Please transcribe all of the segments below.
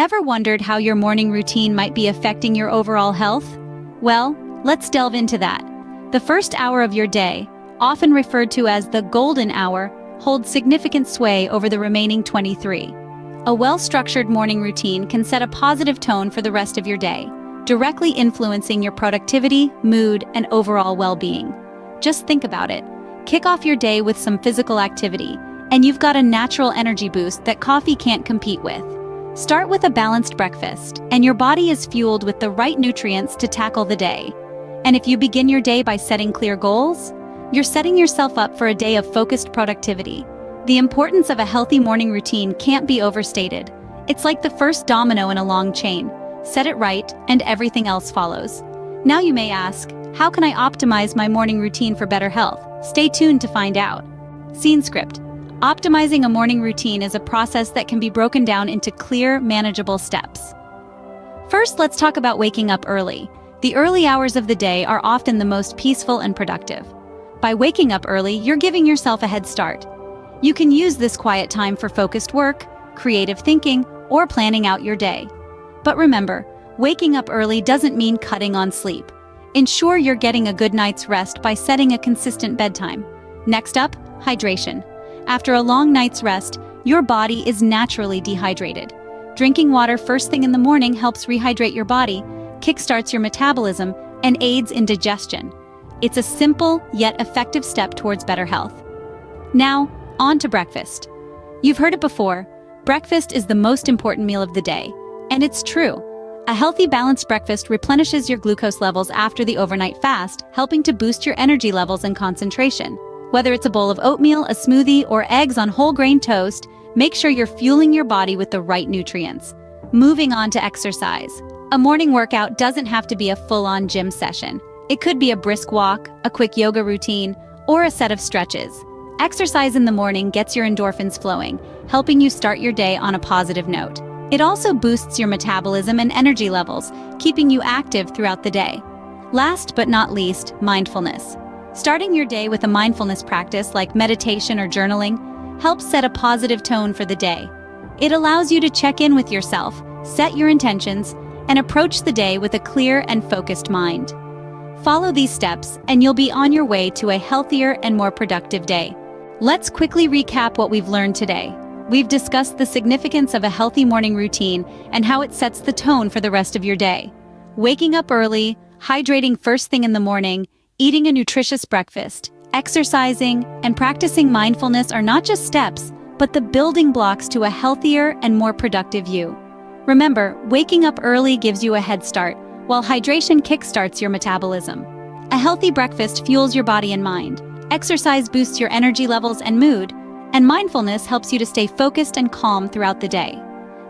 Ever wondered how your morning routine might be affecting your overall health? Well, let's delve into that. The first hour of your day, often referred to as the golden hour, holds significant sway over the remaining 23. A well-structured morning routine can set a positive tone for the rest of your day, directly influencing your productivity, mood, and overall well-being. Just think about it. Kick off your day with some physical activity, and you've got a natural energy boost that coffee can't compete with. Start with a balanced breakfast, and your body is fueled with the right nutrients to tackle the day. And if you begin your day by setting clear goals, you're setting yourself up for a day of focused productivity. The importance of a healthy morning routine can't be overstated. It's like the first domino in a long chain. Set it right, and everything else follows. Now you may ask, how can I optimize my morning routine for better health? Stay tuned to find out. Scene script. Optimizing a morning routine is a process that can be broken down into clear, manageable steps. First, let's talk about waking up early. The early hours of the day are often the most peaceful and productive. By waking up early, you're giving yourself a head start. You can use this quiet time for focused work, creative thinking, or planning out your day. But remember, waking up early doesn't mean cutting on sleep. Ensure you're getting a good night's rest by setting a consistent bedtime. Next up, hydration. After a long night's rest, your body is naturally dehydrated. Drinking water first thing in the morning helps rehydrate your body, kickstarts your metabolism, and aids in digestion. It's a simple yet effective step towards better health. Now, on to breakfast. You've heard it before, breakfast is the most important meal of the day. And it's true. A healthy, balanced breakfast replenishes your glucose levels after the overnight fast, helping to boost your energy levels and concentration. Whether it's a bowl of oatmeal, a smoothie, or eggs on whole grain toast, make sure you're fueling your body with the right nutrients. Moving on to exercise. A morning workout doesn't have to be a full-on gym session. It could be a brisk walk, a quick yoga routine, or a set of stretches. Exercise in the morning gets your endorphins flowing, helping you start your day on a positive note. It also boosts your metabolism and energy levels, keeping you active throughout the day. Last but not least, mindfulness. Starting your day with a mindfulness practice like meditation or journaling helps set a positive tone for the day. It allows you to check in with yourself, set your intentions, and approach the day with a clear and focused mind. Follow these steps, and you'll be on your way to a healthier and more productive day. Let's quickly recap what we've learned today. We've discussed the significance of a healthy morning routine and how it sets the tone for the rest of your day. Waking up early, hydrating first thing in the morning, eating a nutritious breakfast, exercising, and practicing mindfulness are not just steps, but the building blocks to a healthier and more productive you. Remember, waking up early gives you a head start, while hydration kickstarts your metabolism. A healthy breakfast fuels your body and mind. Exercise boosts your energy levels and mood, and mindfulness helps you to stay focused and calm throughout the day.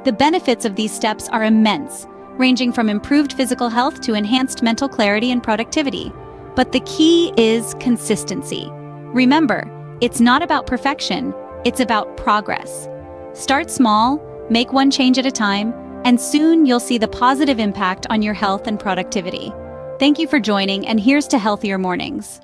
The benefits of these steps are immense, ranging from improved physical health to enhanced mental clarity and productivity. But the key is consistency. Remember, it's not about perfection, it's about progress. Start small, make one change at a time, and soon you'll see the positive impact on your health and productivity. Thank you for joining, and here's to healthier mornings.